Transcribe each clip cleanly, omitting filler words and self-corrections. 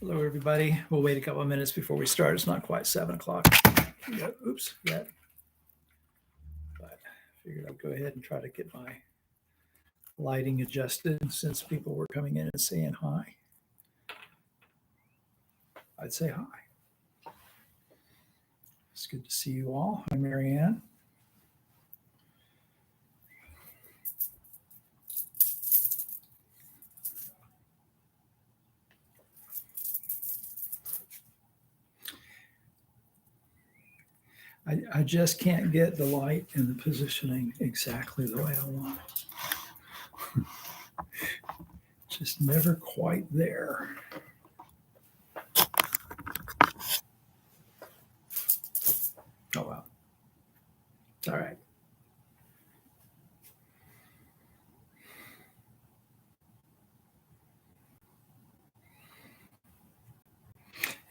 Hello, everybody. We'll wait a couple of minutes before we start. It's not quite 7 o'clock yet. But I figured I'd go ahead and try to get my lighting adjusted since people were coming in and saying hi. I'd say hi. It's good to see you all. Hi, Marianne. I just can't get the light and the positioning exactly the way I want it. Just never quite there. Oh, well. It's all right.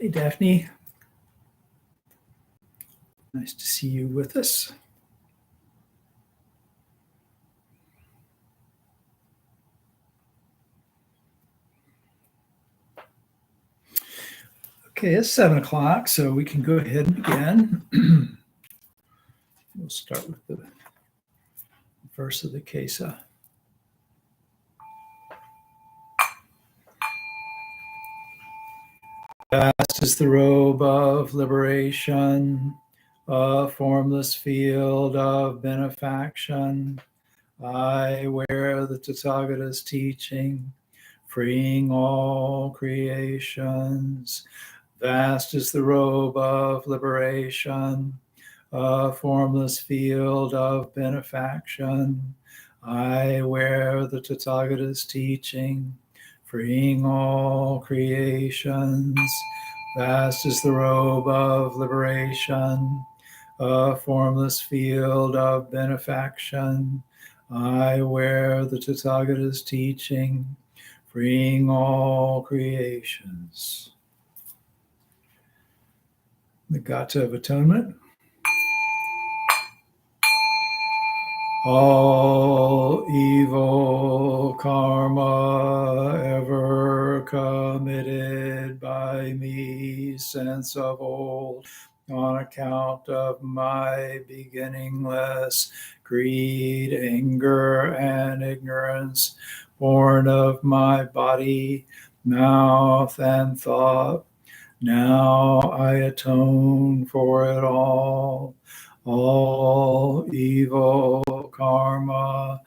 Hey, Daphne. Nice to see you with us. Okay, it's 7 o'clock, so we can go ahead and begin. We'll start with the verse of the Kesa. Vast is the robe of liberation, a formless field of benefaction. I wear the Tathagata's teaching, freeing all creations. Vast is the robe of liberation, a formless field of benefaction. I wear the Tathagata's teaching, freeing all creations. Vast is the robe of liberation, a formless field of benefaction. I wear the Tathagata's teaching, freeing all creations. The Gata of Atonement. All evil karma ever committed by me since of old, on account of my beginningless greed, anger, and ignorance, born of my body, mouth, and thought, now I atone for it all. All evil karma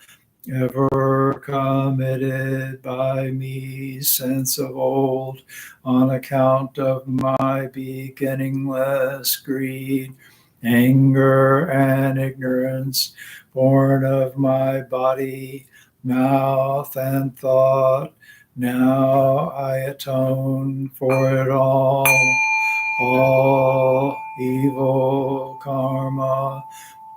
ever committed by me since of old, on account of my beginningless greed, anger, and ignorance, born of my body, mouth, and thought, now I atone for it all. All evil karma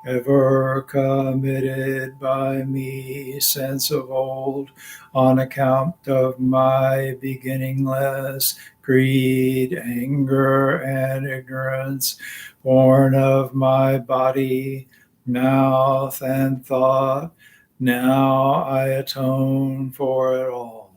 ever committed by me since of old, on account of my beginningless greed, anger, and ignorance, born of my body, mouth, and thought, now I atone for it all.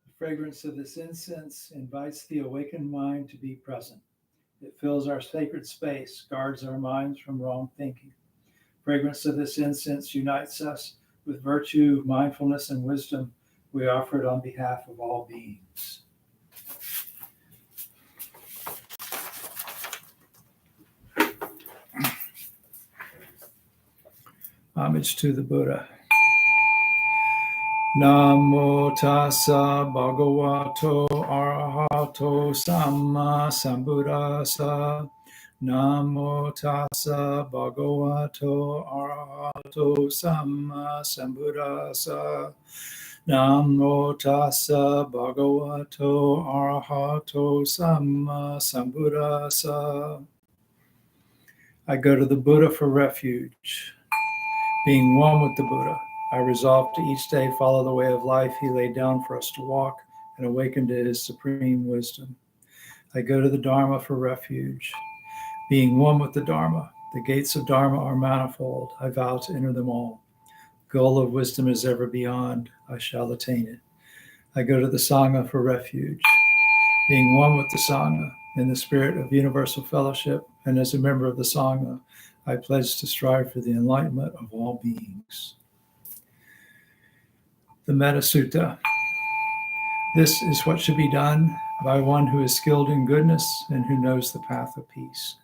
The fragrance of this incense invites the awakened mind to be present. It fills our sacred space, guards our minds from wrong thinking. Fragrance of this incense unites us with virtue, mindfulness, and wisdom. We offer it on behalf of all beings. Homage to the Buddha. Namo tassa bhagavato arahato samma sambuddhassa. Namo tassa bhagavato arahato samma sambuddhassa. Namo tassa bhagavato arahato samma sambuddhassa. I go to the Buddha for refuge. Being one with the Buddha, I resolve to each day follow the way of life he laid down for us to walk and awaken to his supreme wisdom. I go to the Dharma for refuge. Being one with the Dharma, the gates of Dharma are manifold. I vow to enter them all. The goal of wisdom is ever beyond. I shall attain it. I go to the Sangha for refuge. Being one with the Sangha, in the spirit of universal fellowship, and as a member of the Sangha, I pledge to strive for the enlightenment of all beings. The Metta Sutta. This is what should be done by one who is skilled in goodness and who knows the path of peace.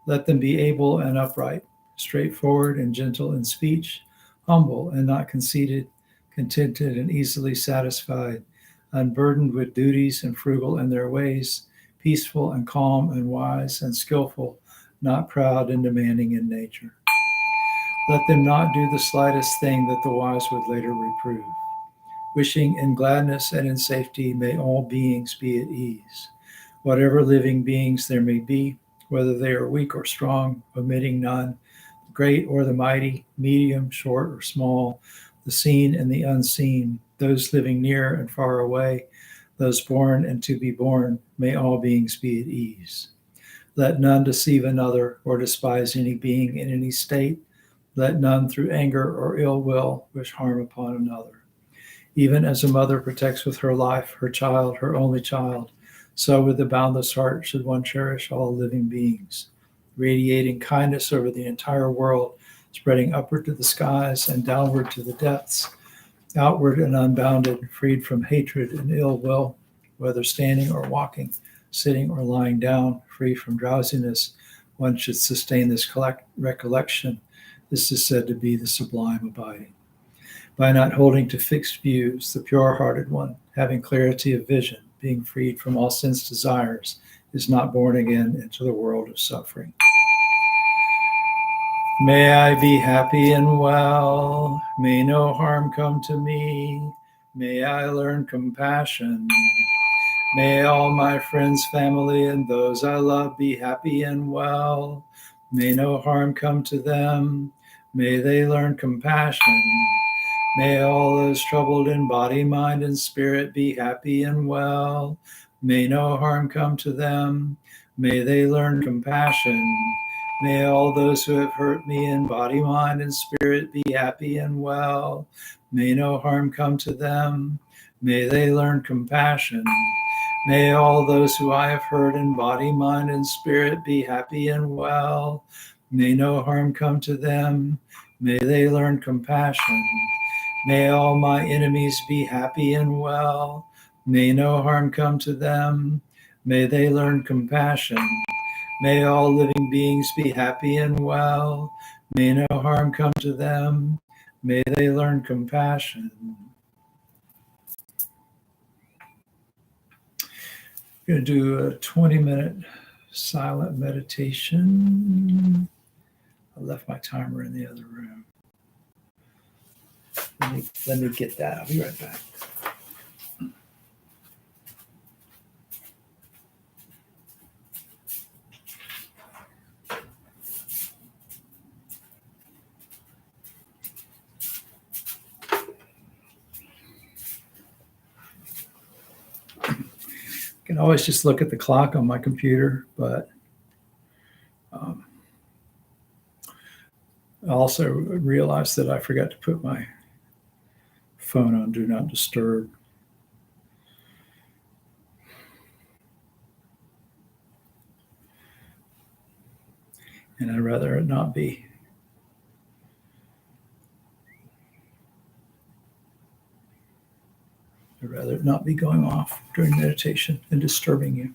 Let them be able and upright, straightforward and gentle in speech, humble and not conceited, contented and easily satisfied, unburdened with duties and frugal in their ways, peaceful and calm and wise and skillful, not proud and demanding in nature. Let them not do the slightest thing that the wise would later reprove. Wishing in gladness and in safety, may all beings be at ease. Whatever living beings there may be, whether they are weak or strong, omitting none, the great or the mighty, medium, short or small, the seen and the unseen, those living near and far away, those born and to be born, may all beings be at ease. Let none deceive another or despise any being in any state. Let none through anger or ill will wish harm upon another. Even as a mother protects with her life her child, her only child, so with a boundless heart should one cherish all living beings, radiating kindness over the entire world, spreading upward to the skies and downward to the depths, outward and unbounded, freed from hatred and ill will, whether standing or walking, sitting or lying down, free from drowsiness. One should sustain this recollection. This is said to be the sublime abiding. By not holding to fixed views, the pure-hearted one, having clarity of vision, being freed from all sense desires, is not born again into the world of suffering. May I be happy and well. May no harm come to me. May I learn compassion. May all my friends, family, and those I love be happy and well. May no harm come to them. May they learn compassion. May all those troubled in body, mind, and spirit be happy and well. May no harm come to them. May they learn compassion. May all those who have hurt me in body, mind, and spirit be happy and well. May no harm come to them. May they learn compassion. May all those who I have hurt in body, mind, and spirit be happy and well. May no harm come to them. May they learn compassion. May all my enemies be happy and well. May no harm come to them. May they learn compassion. May all living beings be happy and well. May no harm come to them. May they learn compassion. I'm going to do a 20-minute silent meditation. I left my timer in the other room. Let me get that. I'll be right back. I can always just look at the clock on my computer, but I also realized that I forgot to put my phone on Do Not Disturb. And I'd rather it not be. I'd rather it not be going off during meditation and disturbing you.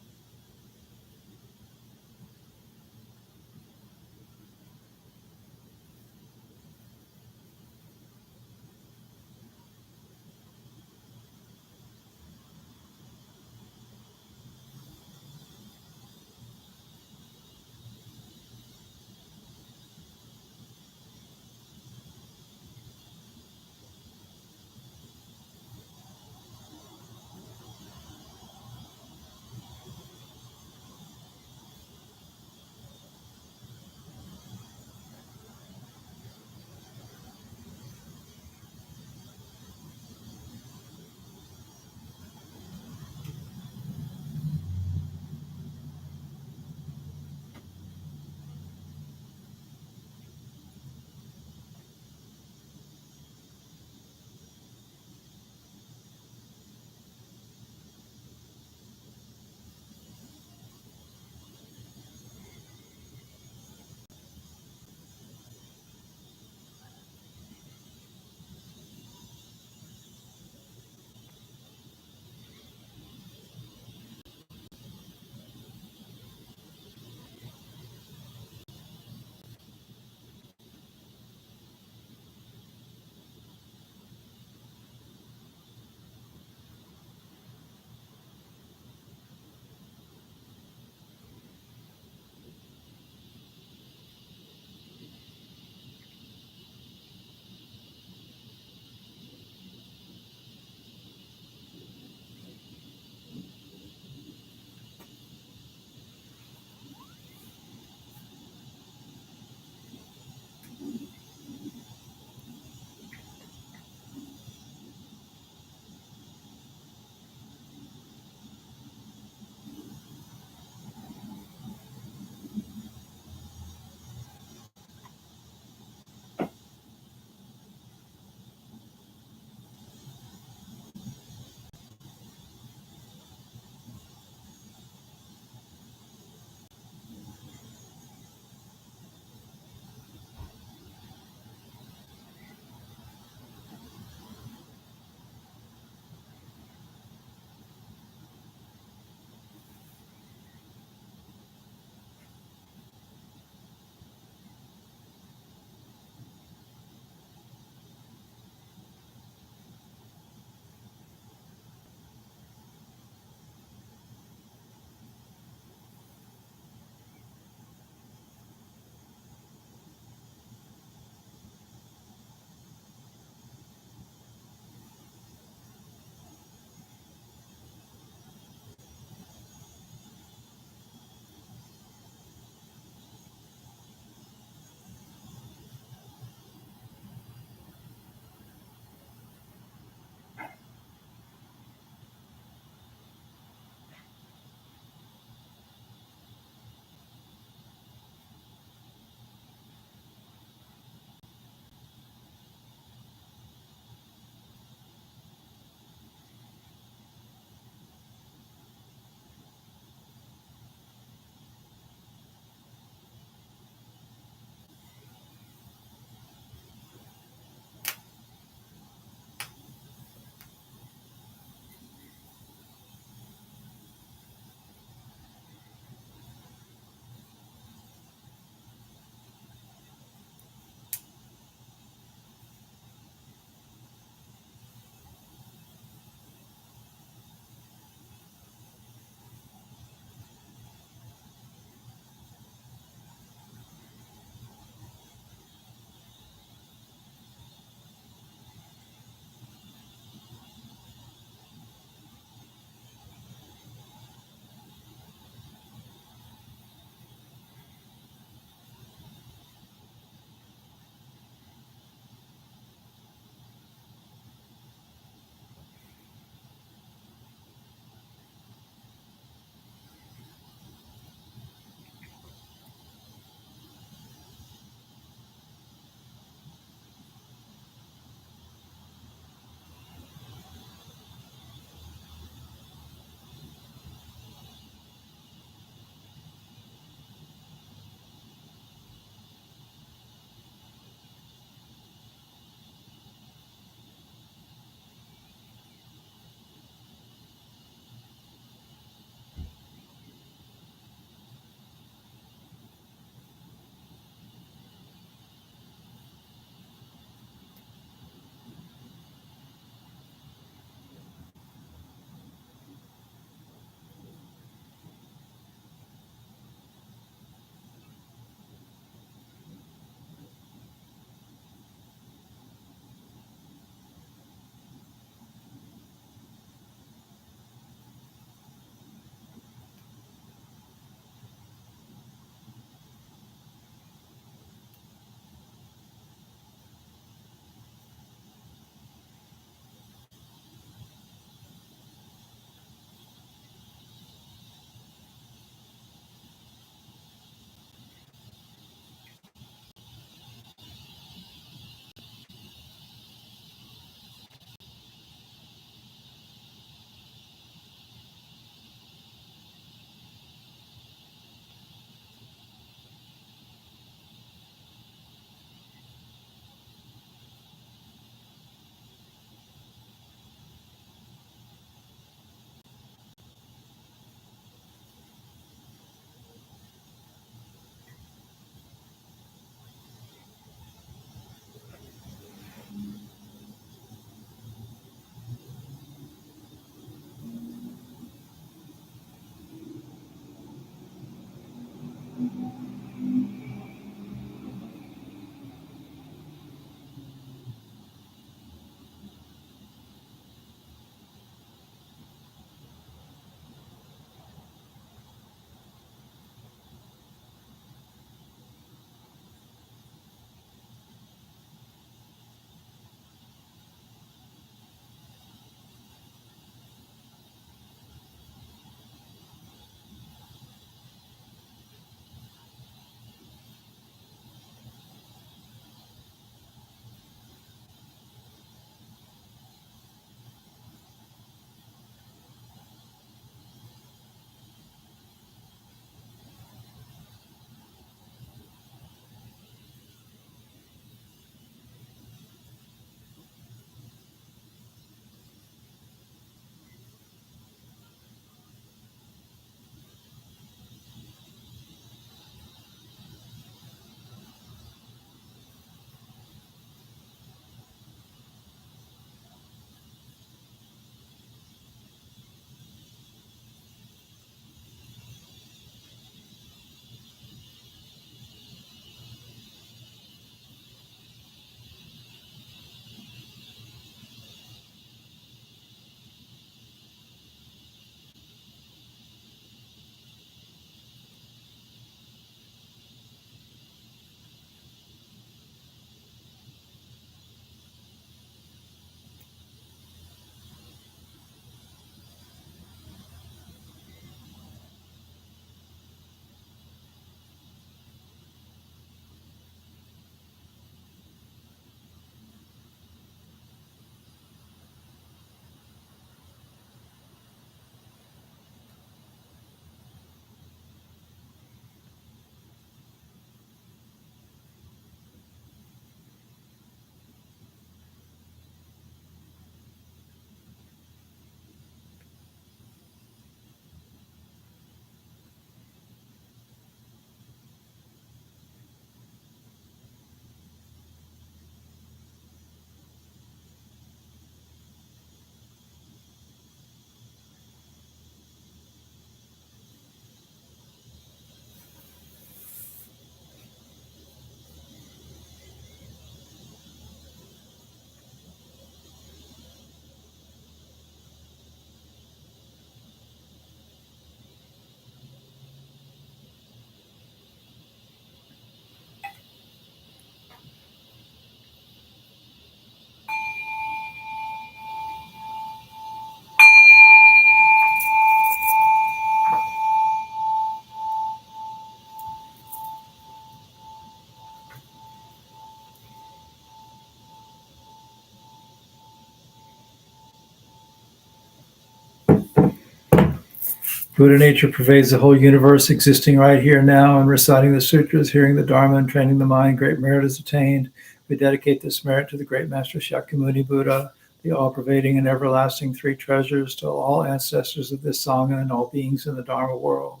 Buddha nature pervades the whole universe, existing right here now, and reciting the sutras, hearing the Dharma, and training the mind. Great merit is attained. We dedicate this merit to the great Master Shakyamuni Buddha, the all-pervading and everlasting three treasures, to all ancestors of this Sangha and all beings in the Dharma world.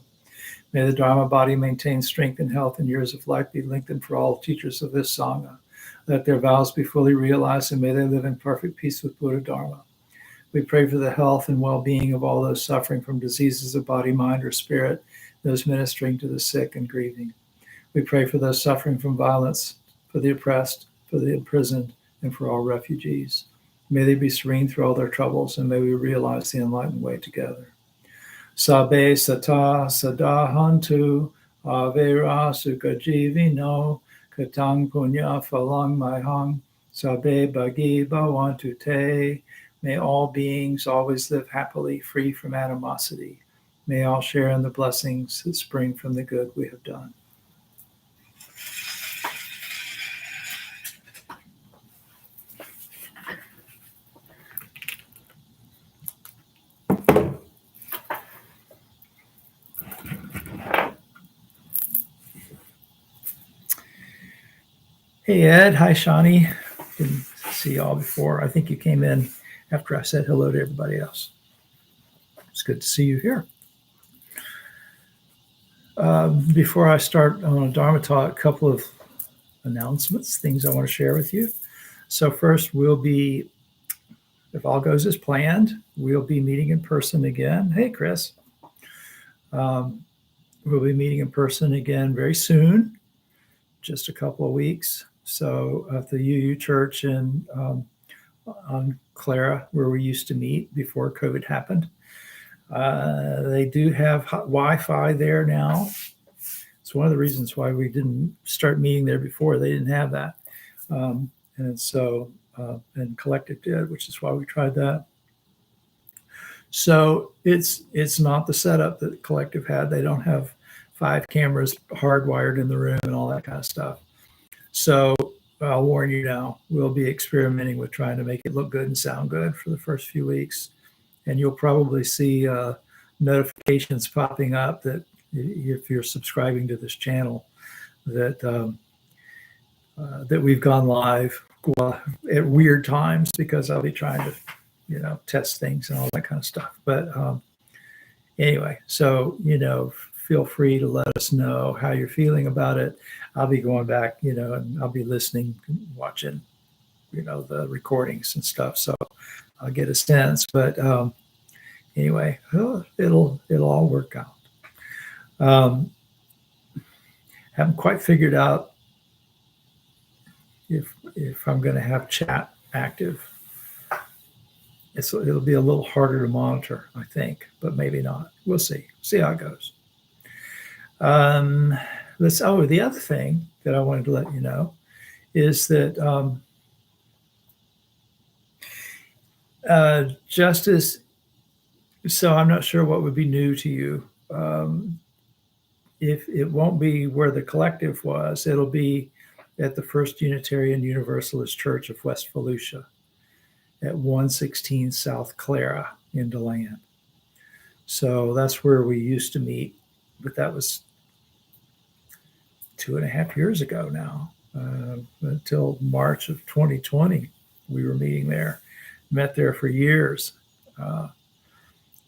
May the Dharma body maintain strength and health, and years of life be lengthened for all teachers of this Sangha. Let their vows be fully realized, and may they live in perfect peace with Buddha Dharma. We pray for the health and well-being of all those suffering from diseases of body, mind, or spirit, those ministering to the sick and grieving. We pray for those suffering from violence, for the oppressed, for the imprisoned, and for all refugees. May they be serene through all their troubles, and may we realize the enlightened way together. Sabe sata sadahantu avera sukajivino katang punya phalang mahang sabe bagi bhavantu te. May all beings always live happily, free from animosity. May all share in the blessings that spring from the good we have done. Hey, Ed. Hi, Shani. Didn't see y'all before. I think you came in after I said hello to everybody else. It's good to see you here. Before I start on a Dharma talk, a couple of announcements, things I want to share with you. So first, we'll be, if all goes as planned, we'll be meeting in person again. Hey, Chris. we'll be meeting in person again very soon, just a couple of weeks. So at the UU Church on Clara, where we used to meet before COVID happened. They do have Wi-Fi there now. It's one of the reasons why we didn't start meeting there before. They didn't have that. And so, and Collective did, which is why we tried that. So it's not the setup that Collective had. They don't have 5 cameras hardwired in the room and all that kind of stuff. So I'll warn you now, we'll be experimenting with trying to make it look good and sound good for the first few weeks. And you'll probably see notifications popping up that if you're subscribing to this channel, that that we've gone live at weird times, because I'll be trying to, test things and all that kind of stuff. But anyway, so, feel free to let us know how you're feeling about it. I'll be going back, and I'll be listening, watching, the recordings and stuff. So I'll get a sense, but anyway, it'll all work out. Haven't quite figured out if I'm going to have chat active. It'll be a little harder to monitor, I think, but maybe not. We'll see. See how it goes. The other thing that I wanted to let you know is that justice. So I'm not sure what would be new to you. If it won't be where the Collective was, it'll be at the First Unitarian Universalist Church of West Volusia at 116 South Clara in DeLand. So that's where we used to meet, but that was 2.5 years ago now. Until March of 2020, we were meeting there, met there for years.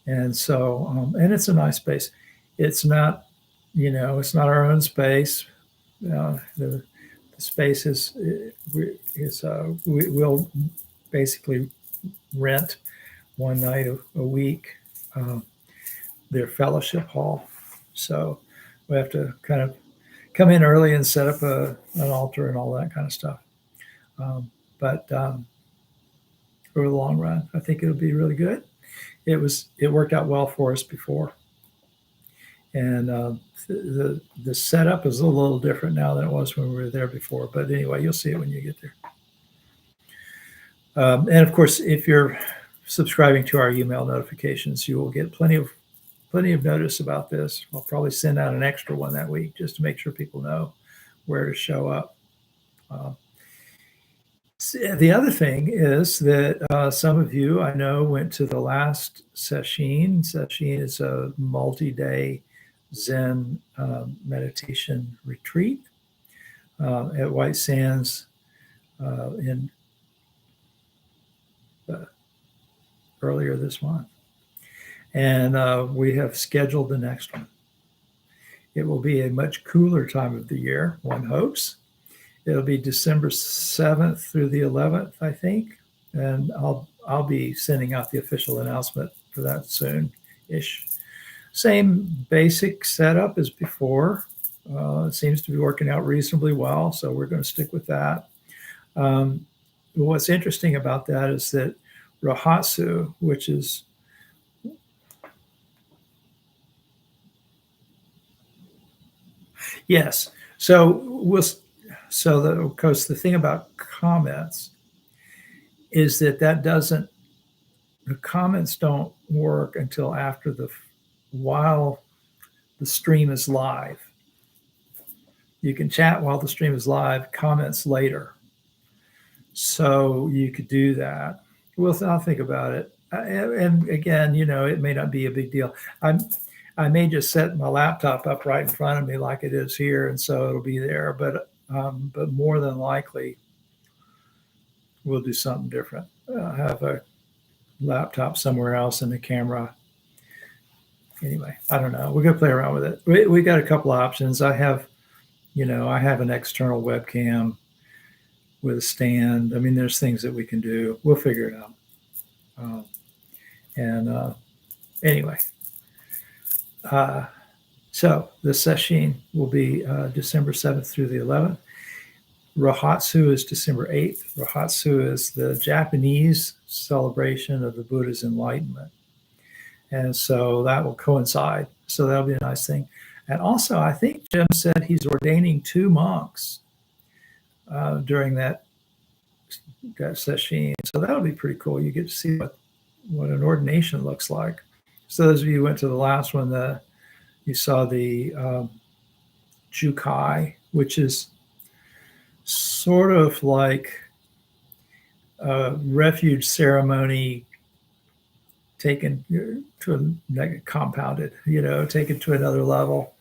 And so, and it's a nice space. It's not, it's not our own space. The space we'll basically rent one night a week their fellowship hall. So we have to kind of come in early and set up an altar and all that kind of stuff. But over the long run, I think it'll be really good. It worked out well for us before. And the setup is a little different now than it was when we were there before. But anyway, you'll see it when you get there. And of course, if you're subscribing to our email notifications, you will get plenty of notice about this. I'll probably send out an extra one that week just to make sure people know where to show up. The other thing is that some of you, I know, went to the last session. Session is a multi-day Zen meditation retreat at White Sands in earlier this month. And we have scheduled the next one. It will be a much cooler time of the year, one hopes. It'll be December 7th through the 11th, I think. And I'll be sending out the official announcement for that soon-ish. Same basic setup as before. It seems to be working out reasonably well, so we're going to stick with that. What's interesting about that is that Rohatsu, which is yes. Because the thing about comments is that the comments don't work until while the stream is live. You can chat while the stream is live, comments later. So you could do that. Well, I'll think about it. And again, it may not be a big deal. I may just set my laptop up right in front of me like it is here, and so it'll be there. But more than likely, we'll do something different. Have a laptop somewhere else and a camera. Anyway, I don't know. We're gonna play around with it. We got a couple of options. I have an external webcam with a stand. I mean, there's things that we can do. We'll figure it out. Anyway. So the session will be December 7th through the 11th. Rohatsu is December 8th. Rohatsu is the Japanese celebration of the Buddha's enlightenment. And so that will coincide. So that'll be a nice thing. And also, I think Jim said he's ordaining 2 monks during that session. So that'll be pretty cool. You get to see what an ordination looks like. So those of you who went to the last one, you saw the Jukai, which is sort of like a refuge ceremony taken to compounded, taken to another level.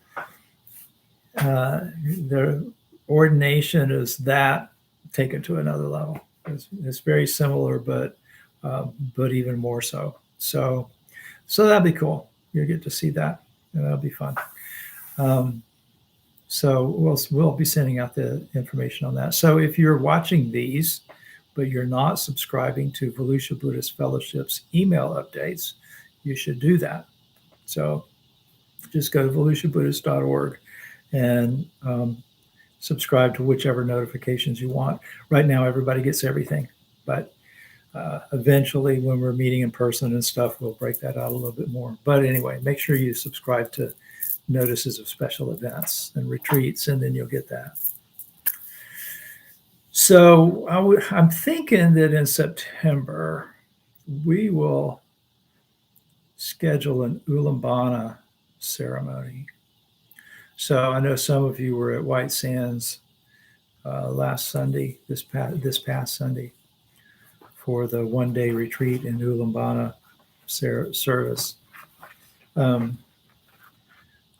Their ordination is that taken to another level. It's very similar, but even more so. So that'd be cool. You'll get to see that, and that'll be fun. So we'll be sending out the information on that. So if you're watching these, but you're not subscribing to Volusia Buddhist Fellowship's email updates, you should do that. So just go to volusiabuddhist.org and subscribe to whichever notifications you want. Right now, everybody gets everything, but eventually when we're meeting in person and stuff, we'll break that out a little bit more. But anyway, make sure you subscribe to notices of special events and retreats, and then you'll get that. So I'm thinking that in September, we will schedule an Ullambana ceremony. So I know some of you were at White Sands last Sunday, this past Sunday, for the one-day retreat in Ullambana service.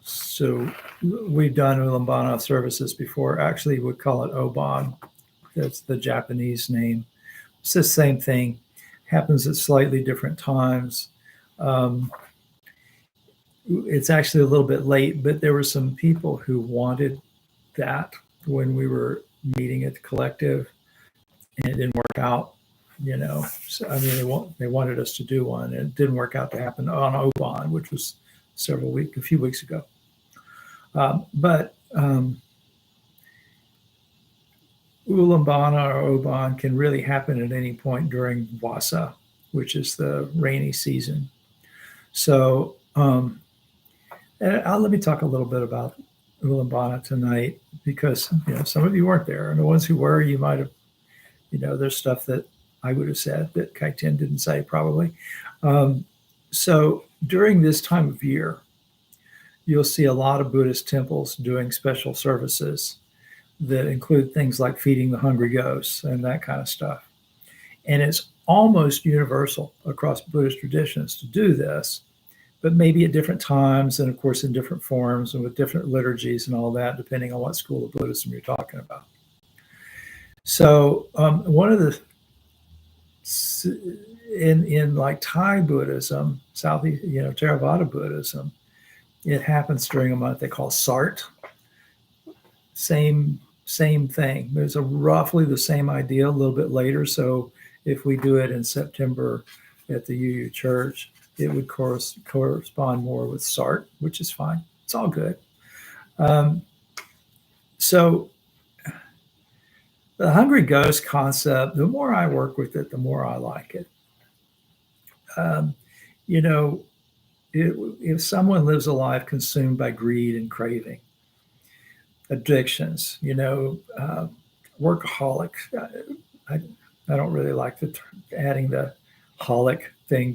So we've done Ullambana services before. Actually, we call it Oban. That's the Japanese name. It's the same thing. Happens at slightly different times. It's actually a little bit late, but there were some people who wanted that when we were meeting at the collective, and it didn't work out. So, I mean, they wanted us to do one, and it didn't work out to happen on Oban, which was a few weeks ago. But Ullambana or Oban can really happen at any point during Vasa, which is the rainy season. So let me talk a little bit about Ullambana tonight, because some of you weren't there, and the ones who were, you might have, there's stuff that I would have said that Kai-Ten didn't say probably. So during this time of year, you'll see a lot of Buddhist temples doing special services that include things like feeding the hungry ghosts and that kind of stuff. And it's almost universal across Buddhist traditions to do this, but maybe at different times, and of course in different forms and with different liturgies and all that, depending on what school of Buddhism you're talking about. So one of the, in like Thai Buddhism, Southeast, Theravada Buddhism, it happens during a month they call Sart. Same thing. There's roughly the same idea a little bit later. So if we do it in September at the UU Church, it would correspond more with Sart, which is fine. It's all good. So the hungry ghost concept, the more I work with it, the more I like it. If someone lives a life consumed by greed and craving, addictions, workaholic, I don't really like adding the holic thing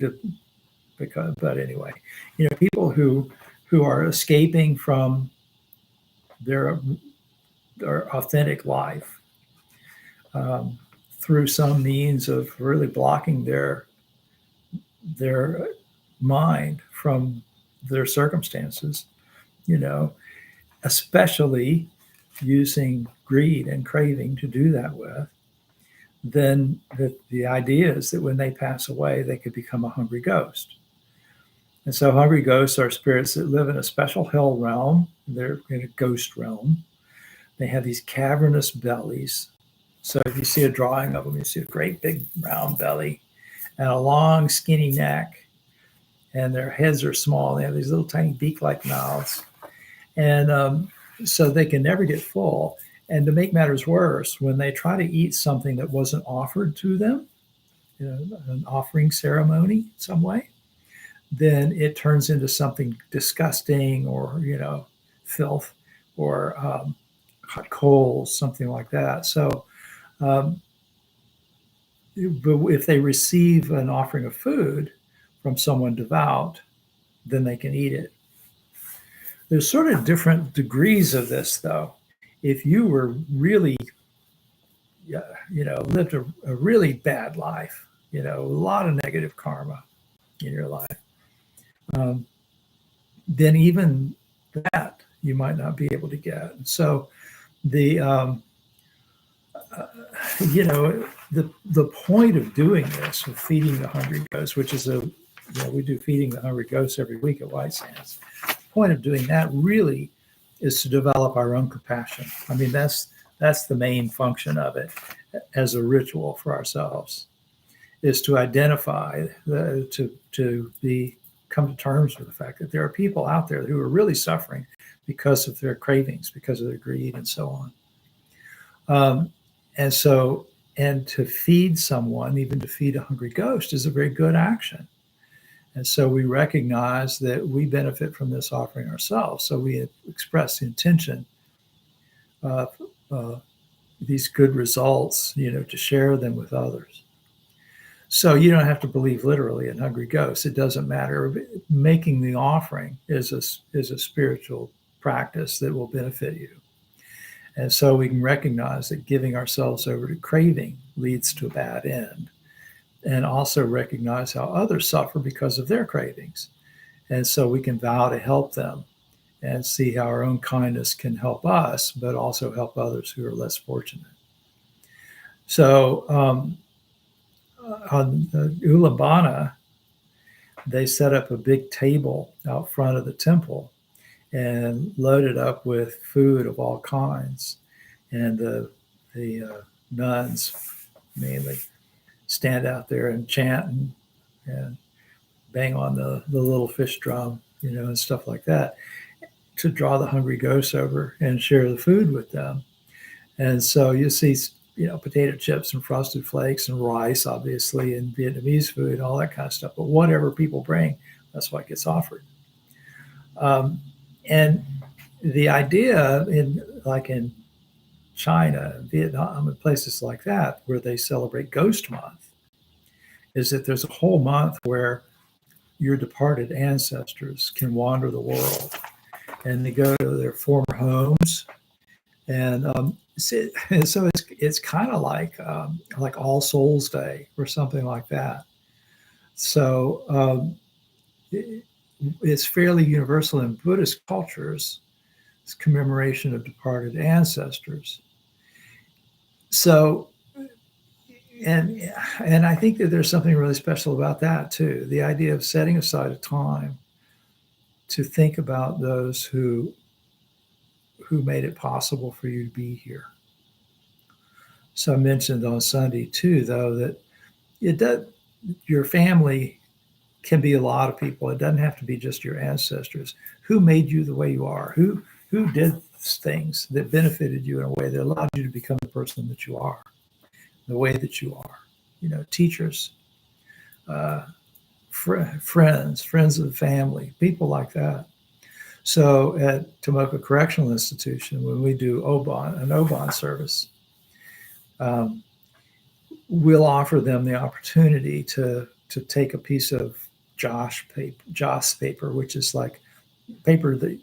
but anyway, people who are escaping from their authentic life through some means of really blocking their mind from their circumstances, especially using greed and craving to do that with, then the idea is that when they pass away, they could become a hungry ghost. And so hungry ghosts are spirits that live in a special hell realm. They're in a ghost realm. They have these cavernous bellies. So if you see a drawing of them, you see a great big round belly and a long skinny neck, and their heads are small. They have these little tiny beak-like mouths. And so they can never get full. And to make matters worse, when they try to eat something that wasn't offered to them, an offering ceremony some way, then it turns into something disgusting, or filth, or hot coals, something like that. So um, but if they receive an offering of food from someone devout, then they can eat it. There's sort of different degrees of this, though. If you were really, lived a really bad life, a lot of negative karma in your life, um, then even that you might not be able to get. So the uh, the point of doing this, of feeding the hungry ghosts, which is we do feeding the hungry ghosts every week at White Sands. The point of doing that really is to develop our own compassion. I mean, that's the main function of it as a ritual for ourselves, is to identify, to come to terms with the fact that there are people out there who are really suffering because of their cravings, because of their greed, and so on. And to feed someone, even to feed a hungry ghost, is a very good action. And so we recognize that we benefit from this offering ourselves. So we express the intention of these good results, to share them with others. So you don't have to believe literally in hungry ghosts. It doesn't matter. Making the offering is a spiritual practice that will benefit you. And so we can recognize that giving ourselves over to craving leads to a bad end, and also recognize how others suffer because of their cravings. And so we can vow to help them and see how our own kindness can help us, but also help others who are less fortunate. So on Ullambana, they set up a big table out front of the temple and loaded up with food of all kinds. And the nuns mainly stand out there and chant and bang on the little fish drum, and stuff like that, to draw the hungry ghosts over and share the food with them. And so you see, potato chips and frosted flakes and rice, obviously, and Vietnamese food, all that kind of stuff. But whatever people bring, that's what gets offered. And the idea in China, Vietnam, and places like that, where they celebrate Ghost Month, is that there's a whole month where your departed ancestors can wander the world, and they go to their former homes. And so it's kind of like All Souls Day or something like that. So it's fairly universal in Buddhist cultures, this commemoration of departed ancestors. So, and I think that there's something really special about that too. The idea of setting aside a time to think about those who made it possible for you to be here. So I mentioned on Sunday too, though, that your family can be a lot of people. It doesn't have to be just your ancestors. Who made you the way you are? Who did things that benefited you in a way that allowed you to become the person that you are, the way that you are? Teachers, friends of the family, people like that. So at Tomoka Correctional Institution, when we do an Oban service, we'll offer them the opportunity to take a piece of joss paper, which is like paper that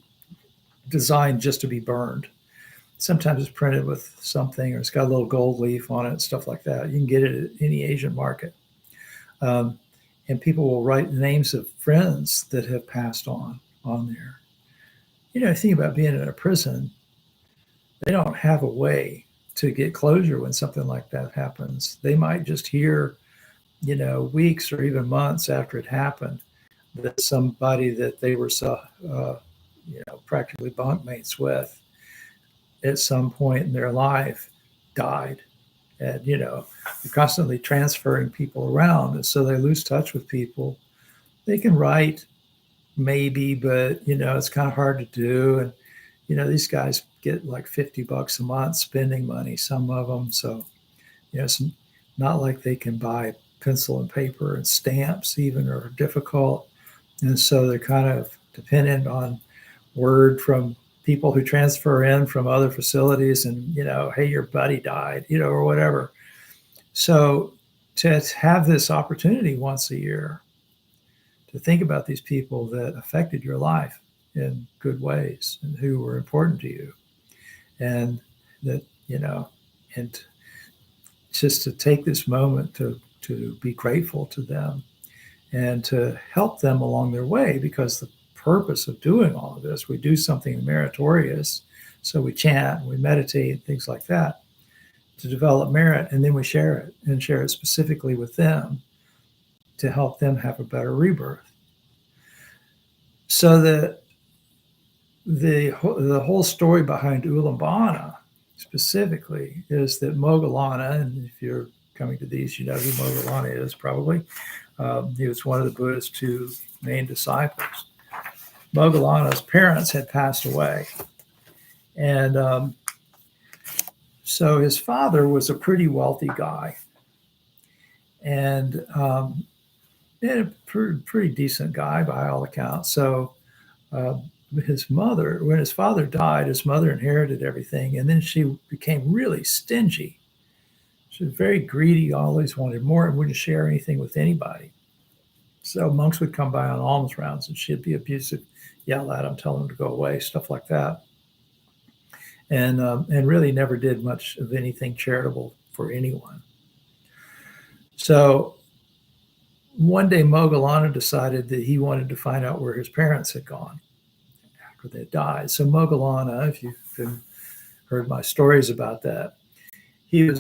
designed just to be burned. Sometimes it's printed with something, or it's got a little gold leaf on it, stuff like that. You can get it at any Asian market. And people will write the names of friends that have passed on there. Think about being in a prison. They don't have a way to get closure when something like that happens. They might just hear, weeks or even months after it happened, that somebody that they were practically bunkmates with at some point in their life died. And, you're constantly transferring people around. And so they lose touch with people. They can write maybe, but, it's kind of hard to do. these guys get like $50 a month spending money, some of them. So, it's not like they can buy pencil and paper, and stamps even are difficult. And so they're kind of dependent on word from people who transfer in from other facilities and, hey, your buddy died, or whatever. So to have this opportunity once a year to think about these people that affected your life in good ways and who were important to you, and that, and just to take this moment to be grateful to them and to help them along their way, because the purpose of doing all of this, we do something meritorious. So we chant, we meditate, things like that to develop merit, and then we share it, and share it specifically with them to help them have a better rebirth. So the whole story behind Ullambana specifically is that Moggallana, and if you're coming to these, you know who Moggallana is probably. He was one of the Buddha's two main disciples. Moggallana's parents had passed away. And so his father was a pretty wealthy guy, and a pretty decent guy by all accounts. So his mother, when his father died, his mother inherited everything, and then she became really stingy. She was very greedy, always wanted more, and wouldn't share anything with anybody. So monks would come by on alms rounds, and she'd be abusive, yell at them, tell them to go away, stuff like that. And really never did much of anything charitable for anyone. So one day Moggallana decided that he wanted to find out where his parents had gone after they died. So Moggallana, if you've heard my stories about that, he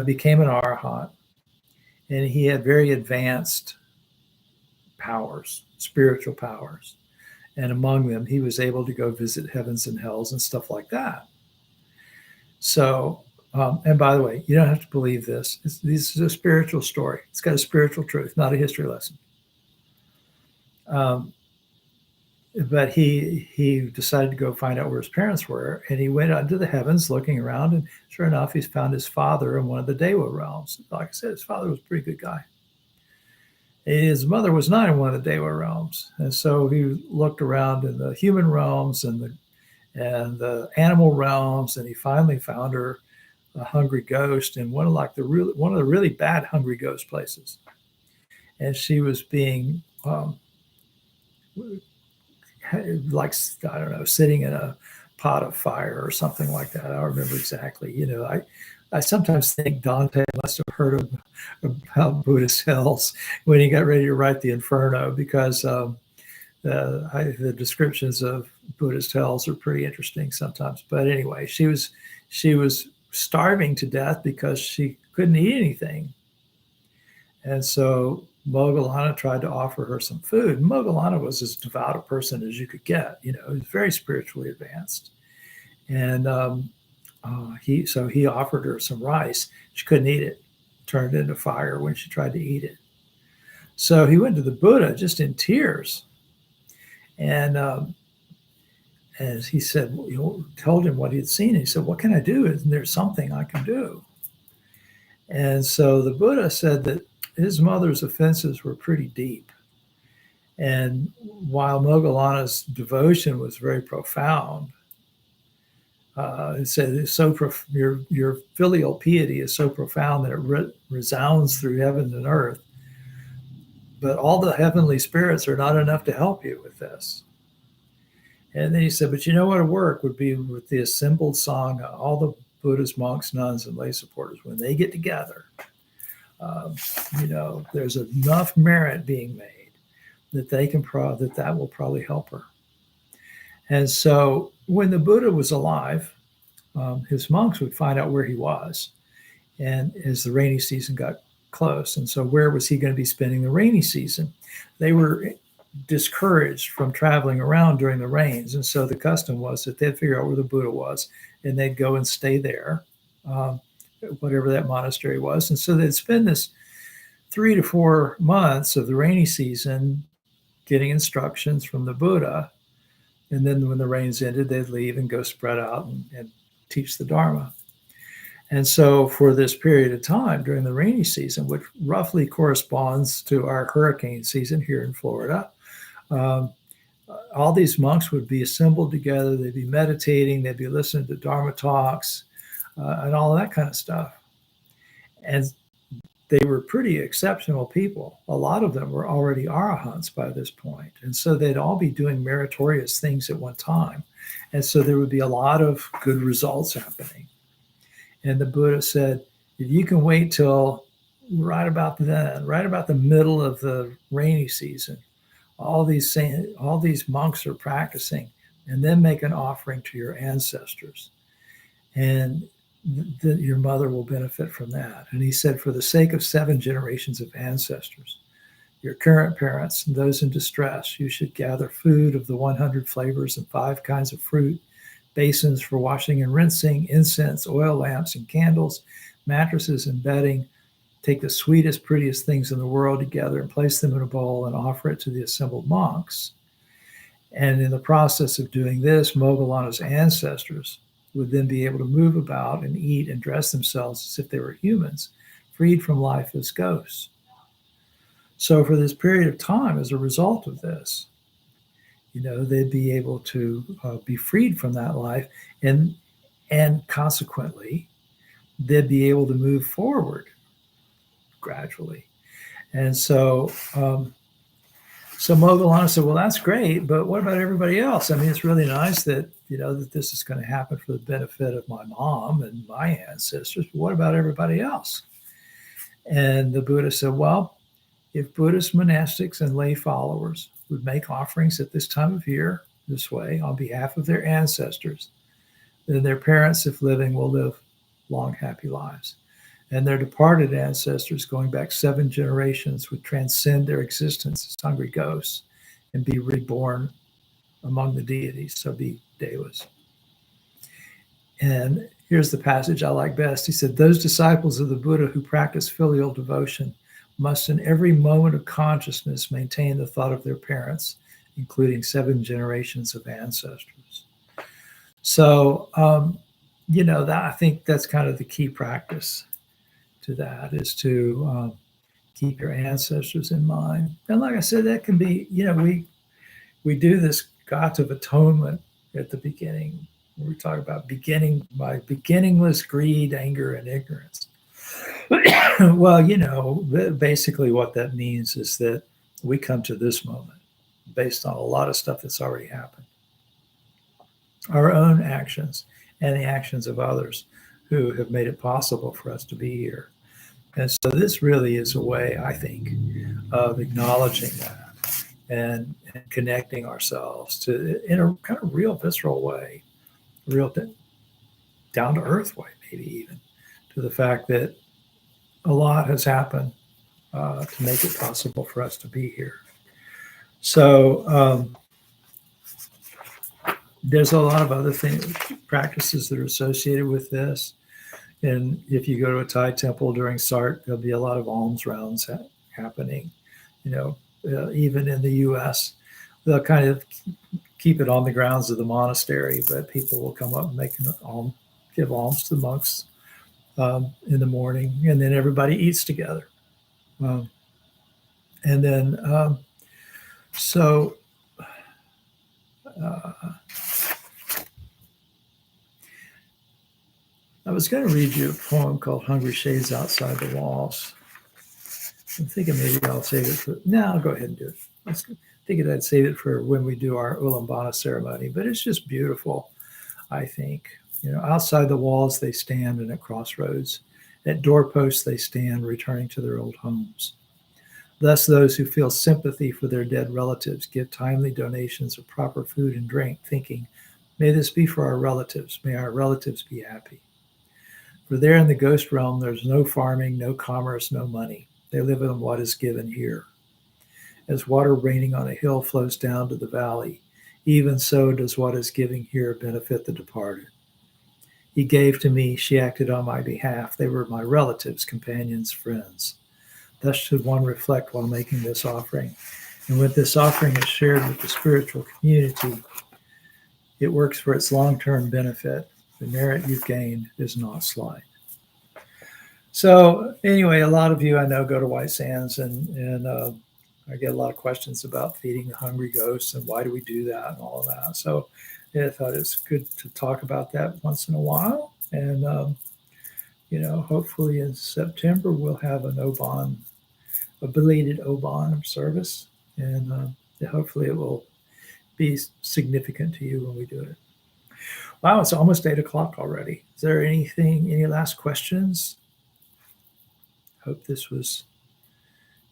became an arhat, and he had very advanced powers, spiritual powers. And among them, he was able to go visit heavens and hells and stuff like that. So, and by the way, you don't have to believe this. This is a spiritual story. It's got a spiritual truth, not a history lesson. But he decided to go find out where his parents were, and he went out into the heavens looking around, and sure enough, he's found his father in one of the Dewa realms. Like I said, his father was a pretty good guy. His mother was not in one of the Dewa realms, and so he looked around in the human realms and the animal realms, and he finally found her a hungry ghost in one of the really bad hungry ghost places, and she was being like, I don't know, sitting in a pot of fire or something like that. I don't remember exactly. I sometimes think Dante must have heard about Buddhist hells when he got ready to write the Inferno, because the descriptions of Buddhist hells are pretty interesting sometimes. But anyway, she was starving to death because she couldn't eat anything. And so Moggallana tried to offer her some food. Moggallana was as devout a person as you could get. He was very spiritually advanced. And he offered her some rice. She couldn't eat it. Turned into fire when she tried to eat it. So he went to the Buddha just in tears. And as he said, told him what he had seen. And he said, "What can I do? Isn't there something I can do?" And so the Buddha said that his mother's offenses were pretty deep. And while Moggallana's devotion was very profound, it said your filial piety is so profound that it resounds through heaven and earth. But all the heavenly spirits are not enough to help you with this. And then he said, but you know what would work would be with the assembled Sangha, all the Buddhist monks, nuns, and lay supporters, when they get together, there's enough merit being made that that will probably help her. And so when the Buddha was alive, his monks would find out where he was, and as the rainy season got close. And so where was he going to be spending the rainy season? They were discouraged from traveling around during the rains. And so the custom was that they'd figure out where the Buddha was, and they'd go and stay there, whatever that monastery was. And so they'd spend this 3 to 4 months of the rainy season getting instructions from the Buddha And then when the rains ended, they'd leave and go spread out and teach the Dharma. And so for this period of time during the rainy season, which roughly corresponds to our hurricane season here in Florida, um, all these monks would be assembled together. They'd be meditating. They'd be listening to Dharma talks and all of that kind of stuff. And they were pretty exceptional people. A lot of them were already arahants by this point. And so they'd all be doing meritorious things at one time. And so there would be a lot of good results happening. And the Buddha said, if you can wait till right about then, right about the middle of the rainy season, all these monks are practicing, and then make an offering to your ancestors. And your mother will benefit from that. And he said, for the sake of 7 generations of ancestors, your current parents and those in distress, you should gather food of the 100 flavors and 5 kinds of fruit, basins for washing and rinsing, incense, oil lamps and candles, mattresses and bedding. Take the sweetest, prettiest things in the world together and place them in a bowl and offer it to the assembled monks. And in the process of doing this, Moggallana's ancestors would then be able to move about and eat and dress themselves as if they were humans, freed from life as ghosts. So for this period of time, as a result of this, they'd be able to be freed from that life, and consequently, they'd be able to move forward gradually. And so Moggallana said, well, that's great, but what about everybody else? I mean, it's really nice that, that this is going to happen for the benefit of my mom and my ancestors, but what about everybody else? And the Buddha said, well, if Buddhist monastics and lay followers would make offerings at this time of year this way on behalf of their ancestors, then their parents, if living, will live long, happy lives. And their departed ancestors, going back 7 generations, would transcend their existence as hungry ghosts and be reborn among the deities, so be devas. And here's the passage I like best. He said, those disciples of the Buddha who practice filial devotion must in every moment of consciousness maintain the thought of their parents, including 7 generations of ancestors. So, that I think that's kind of the key practice to that, is to keep your ancestors in mind. And like I said, that can be, we do this Ghat of atonement at the beginning. We talk about beginning by beginningless greed, anger, and ignorance. Well, basically what that means is that we come to this moment based on a lot of stuff that's already happened. Our own actions and the actions of others who have made it possible for us to be here. And so this really is a way, I think, of acknowledging that and connecting ourselves to, in a kind of real visceral way, real down to earth way, maybe even, to the fact that a lot has happened to make it possible for us to be here. So there's a lot of other practices that are associated with this. And if you go to a Thai temple during Sart, there'll be a lot of alms rounds happening. Even in the U.S., they'll kind of keep it on the grounds of the monastery, but people will come up and give alms to the monks in the morning, and then everybody eats together. And then, I was going to read you a poem called Hungry Shades Outside the Walls. I'm thinking maybe I'll save it for, I'll go ahead and do it. Thinking I'd save it for when we do our Ullambana ceremony, but it's just beautiful, I think. Outside the walls they stand, and at crossroads. At doorposts they stand, returning to their old homes. Thus those who feel sympathy for their dead relatives give timely donations of proper food and drink, thinking, may this be for our relatives, may our relatives be happy. For there in the ghost realm there's no farming, no commerce, no money. They live on what is given here. As water raining on a hill flows down to the valley, even so does what is giving here benefit the departed. He gave to me, she acted on my behalf. They were my relatives, companions, friends. Thus should one reflect while making this offering. And when this offering is shared with the spiritual community, it works for its long-term benefit. The merit you've gained is not slight. So anyway, a lot of you I know go to White Sands, and I get a lot of questions about feeding hungry ghosts and why do we do that and all of that. So I thought it's good to talk about that once in a while. And hopefully in September we'll have an Oban, a belated Oban service, and hopefully it will be significant to you when we do it. Wow, it's almost 8 o'clock already. Is there any last questions? Hope this was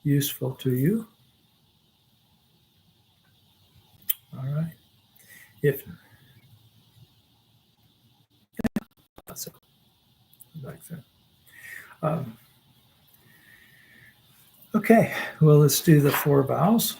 useful to you. All right. If that's it, like that. Okay, well, let's do the 4 vows.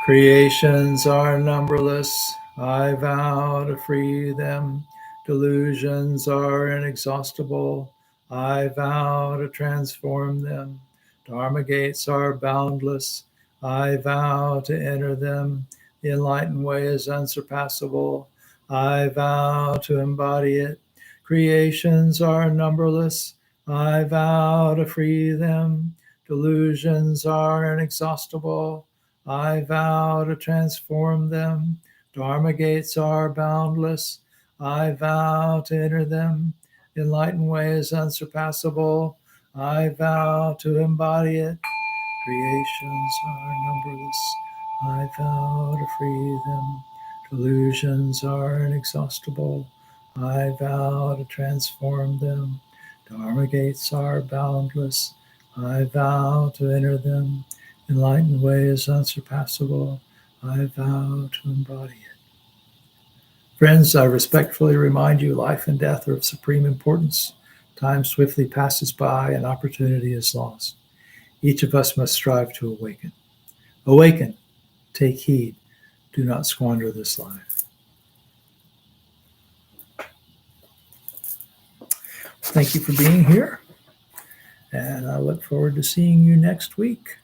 Creations are numberless. I vow to free them. Delusions are inexhaustible. I vow to transform them. Dharma gates are boundless. I vow to enter them. The enlightened way is unsurpassable. I vow to embody it. Creations are numberless. I vow to free them. Delusions are inexhaustible. I vow to transform them. Dharma gates are boundless. I vow to enter them. The enlightened way is unsurpassable. I vow to embody it. Creations are numberless. I vow to free them. Delusions are inexhaustible. I vow to transform them. Dharma gates are boundless. I vow to enter them. Enlightened way is unsurpassable. I vow to embody it. Friends, I respectfully remind you life and death are of supreme importance. Time swiftly passes by and opportunity is lost. Each of us must strive to awaken. Awaken, take heed, do not squander this life. Thank you for being here, and I look forward to seeing you next week.